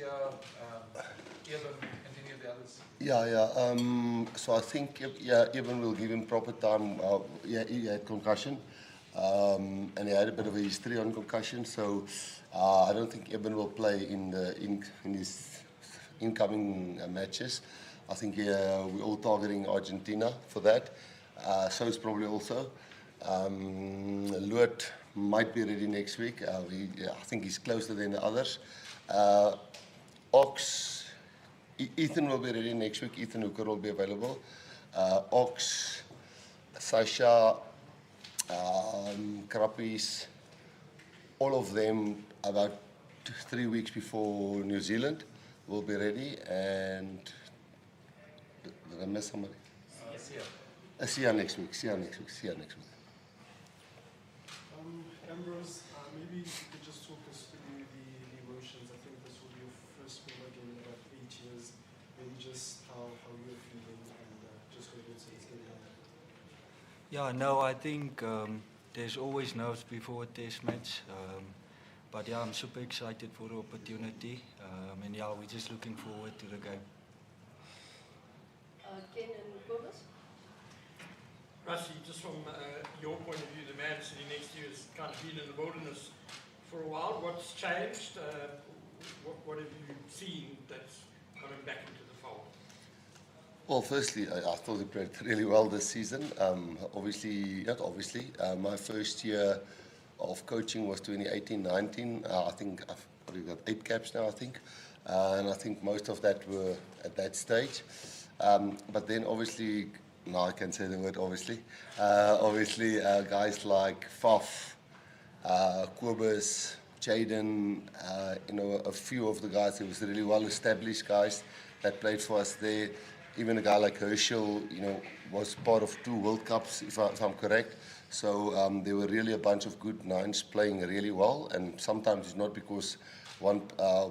Rassie, Eben, and any of the others? So I think Eben will give him proper time. He had concussion, and he had a bit of a history on concussion. So I don't think Eben will play in his incoming matches. I think we're all targeting Argentina for that. So it's probably also. Luat might be ready next week. I think he's closer than the others. Ox, Ethan will be ready next week. Ethan Hooker will be available. Ox, Sasha, Krappies, all of them about 3 weeks before New Zealand will be ready. And did I miss somebody? Sia next week. Ambrose, maybe you could just talk us through the emotions. I think this will be your first Springbok game in about 8 years. Maybe just how you're feeling and just what it's getting on. Yeah, no, I think there's always nerves before a test match. But yeah, I'm super excited for the opportunity. And yeah, we're just looking forward to the game. Ken and Cobus? Rassie, just from your point of view, the man sitting next to you has kind of been in the wilderness for a while. What's changed? What have you seen that's coming back into the fold? Well, firstly, I thought he played really well this season. My first year of coaching was 2018-19. I think I've probably got 8 caps now, I think. And I think most of that were at that stage. But then obviously, now I can say the word obviously. Guys like Faf, Kobus, Jaden, a few of the guys who was really well established guys that played for us there. Even a guy like Herschel, was part of 2 World Cups, if I'm correct. So there were really a bunch of good nines playing really well. And sometimes it's not because one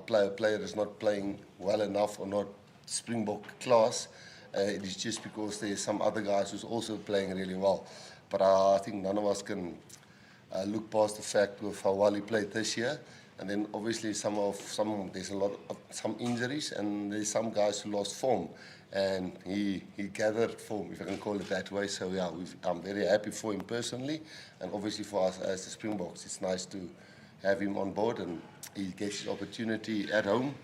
player is not playing well enough or not Springbok class. It is just because there's some other guys who's also playing really well. But I think none of us can look past the fact of how well he played this year. And then obviously there's a lot of some injuries, and there's some guys who lost form. And he gathered form, if I can call it that way. So yeah, I'm very happy for him personally, and obviously for us as the Springboks, it's nice to have him on board, and he gets his opportunity at home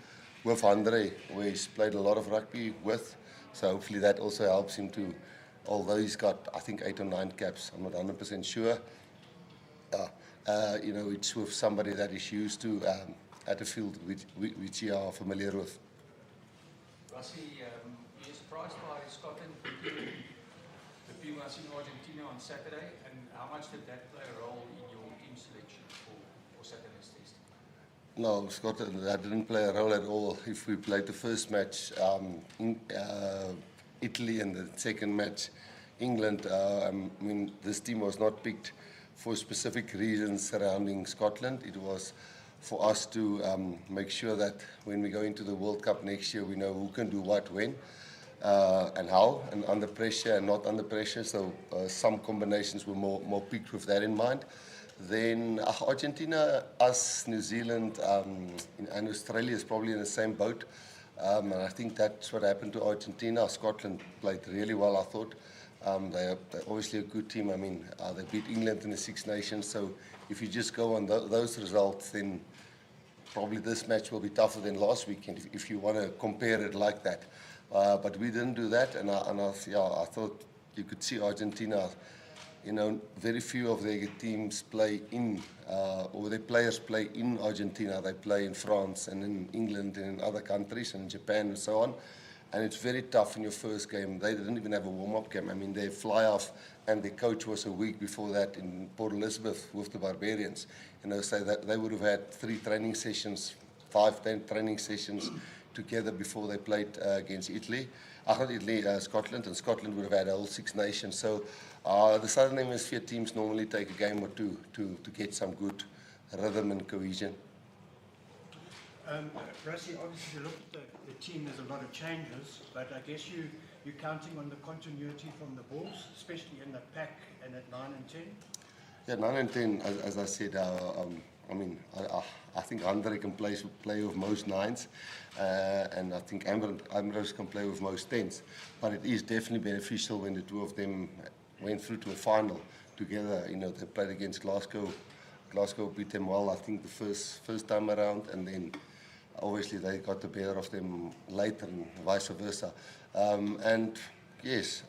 with Andre, where he's played a lot of rugby with. So hopefully that also helps him to, although he's got, I think, 8 or 9 caps, I'm not 100% sure. It's with somebody that is used to at the field, which you are familiar with. Rassie, you're surprised by Scotland beating us in Argentina on Saturday, and how much did that play a role in your team selection for Saturday's test? No, Scotland, that didn't play a role at all. If we played the first match in Italy and the second match England, this team was not picked for specific reasons surrounding Scotland. It was for us to make sure that when we go into the World Cup next year, we know who can do what, when, and how, and under pressure and not under pressure. So some combinations were more picked with that in mind. Then Argentina, us, New Zealand, and Australia is probably in the same boat. And I think that's what happened to Argentina. Scotland played really well, I thought. They're obviously a good team. They beat England in the Six Nations. So if you just go on those results, then probably this match will be tougher than last weekend, if you want to compare it like that. But we didn't do that, and I thought you could see Argentina. Very few of their teams play in, or their players play in Argentina. They play in France and in England and in other countries and Japan and so on. And it's very tough in your first game. They didn't even have a warm-up game. They fly off, and the coach was a week before that in Port Elizabeth with the Barbarians. So that they would have had 3 training sessions, 5, 10 training sessions together before they played against Italy. Not Italy, Scotland, and Scotland would have had a whole Six Nations. So the Southern Hemisphere teams normally take a game or 2 to get some good rhythm and cohesion. Rassie, obviously, if you look at the team, there's a lot of changes, but I guess you're counting on the continuity from the Bulls, especially in the pack and at 9 and 10? Yeah, 9 and 10, as I said, I mean, I think Andre can play with most 9s, and I think Ambrose can play with most 10s. But it is definitely beneficial when the two of them went through to a final together. You know, they played against Glasgow. Glasgow beat them well, I think, the first time around, and then obviously they got the better of them later, and vice versa. And yes,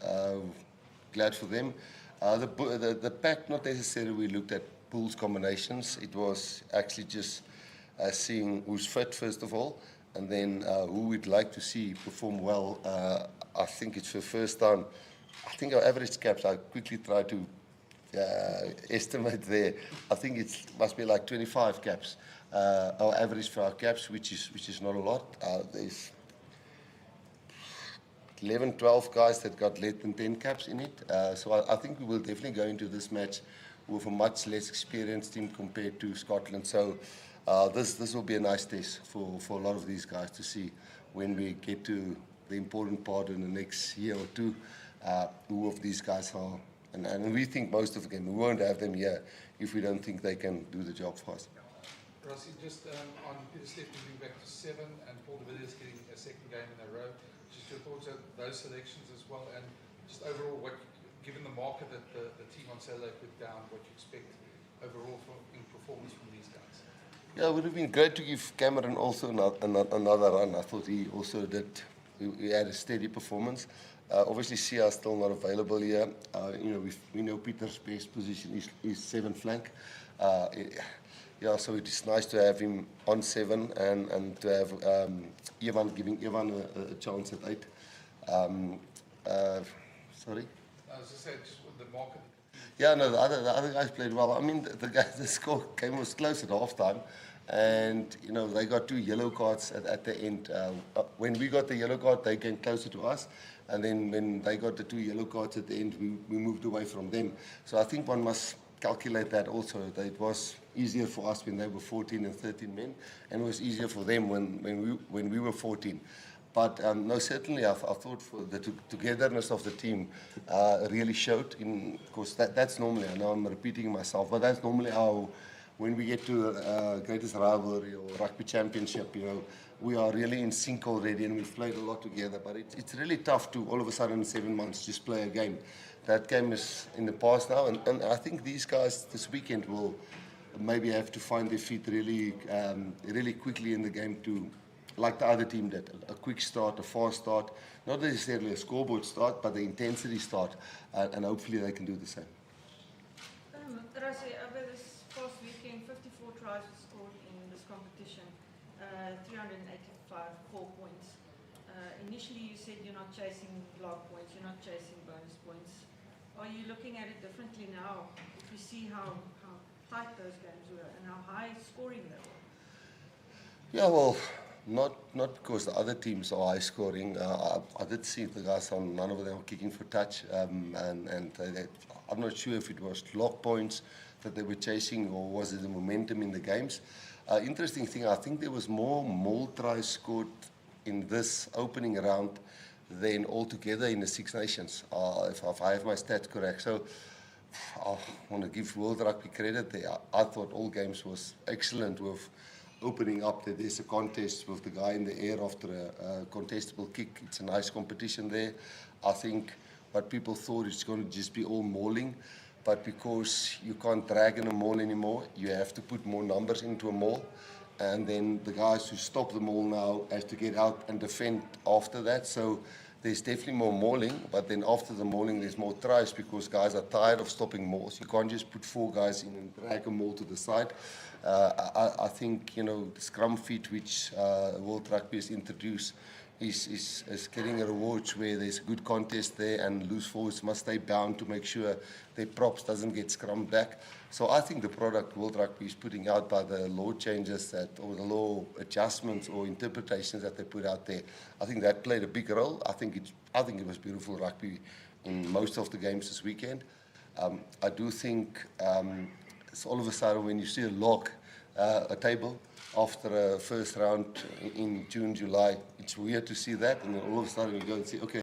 glad for them. The pack, not necessarily we looked at pools combinations. It was actually just seeing who's fit first of all, and then who we'd like to see perform well. I think it's the first time. I think our average caps, I quickly try to estimate there. I think it must be like 25 caps. Our average for our caps, which is not a lot. There's 11, 12 guys that got less than 10 caps in it. So I think we will definitely go into this match with a much less experienced team compared to Scotland. So this will be a nice test for a lot of these guys to see when we get to the important part in the next year or two, who of these guys are. And we think most of them, we won't have them here if we don't think they can do the job for us. Rassie, just on Peter Steph moving back to 7 and Paul de Villiers getting a second game in a row, just your thoughts on those selections as well, and just overall, given the marker that the team on Saturday put down, what you expect overall in performance from these guys? Yeah, it would have been great to give Cameron also another run. I thought he also did. He had a steady performance. Obviously, Sia is still not available here. You know, we know Peter's best position is 7 flank. Yeah, so it is nice to have him on 7 and to have giving Ivan a chance at 8. Sorry? I was just saying, just with the market. Yeah, no, the other guys played well. I mean, the score game was close at halftime, and you know they got 2 yellow cards at the end. When we got the yellow card, they came closer to us, and then when they got the 2 yellow cards at the end, we moved away from them. So I think one must calculate that also, that it was easier for us when they were 14 and 13 men, and it was easier for them when we were 14. But no, certainly I thought for the togetherness of the team really showed. Of course, that's normally, I know I'm repeating myself, but that's normally how, when we get to greatest rivalry or rugby championship, you know, we are really in sync already and we've played a lot together. But it's really tough to all of a sudden in 7 months just play a game. That game is in the past now, and I think these guys this weekend will maybe have to find their feet really, really quickly in the game to, like the other team did, a quick start, a fast start, not necessarily a scoreboard start, but the intensity start, and hopefully they can do the same. Rassie, over this past weekend, 54 tries were scored in this competition, 385, 4 points. Initially you said you're not chasing log points, you're not chasing bonus points. Are you looking at it differently now, if you see how tight those games were and how high scoring they were? Yeah, well, not because the other teams are high scoring. I did see the guys on, none of them were kicking for touch, and I'm not sure if it was log points that they were chasing or was it the momentum in the games. Interesting thing, I think there was more maul tries scored in this opening round than altogether in the Six Nations, if I have my stats correct. So I want to give World Rugby credit there. I thought all games was excellent with opening up that there's a contest with the guy in the air after a contestable kick. It's a nice competition there. I think what people thought it's going to just be all mauling, but because you can't drag in a maul anymore, you have to put more numbers into a maul, and then the guys who stop the maul now has to get out and defend after that. So there's definitely more mauling, but then after the mauling there's more tries because guys are tired of stopping mauls. You can't just put 4 guys in and drag a maul to the side. I think, you know, the scrum feet which World Rugby has introduced is getting a reward where there's a good contest there and loose forwards must stay bound to make sure their props doesn't get scrummed back. So I think the product World Rugby is putting out by the law changes or the law adjustments or interpretations that they put out there, I think that played a big role. I think it was beautiful rugby in most of the games this weekend. I do think it's all of a sudden when you see a table after a first round in June, July, it's weird to see that, and then all of a sudden you go and see, okay,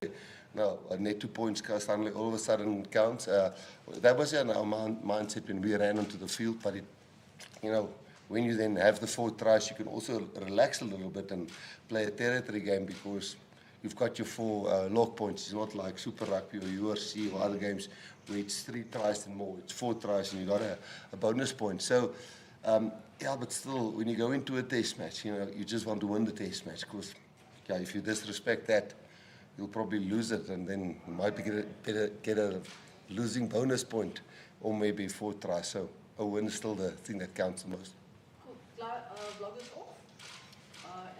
now a net 2 points suddenly all of a sudden counts. That was in our mindset when we ran onto the field, but it, you know, when you then have the 4 tries, you can also relax a little bit and play a territory game because you've got your 4 log points. It's not like Super Rugby or URC or other games where it's 3 tries and more. It's 4 tries and you got a bonus point. So, yeah, but still, when you go into a test match, you just want to win the test match because, yeah, if you disrespect that, you'll probably lose it and then you might get a losing bonus point or maybe 4 tries. So a win is still the thing that counts the most. Cool. Vlog is off.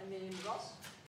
And then Ross?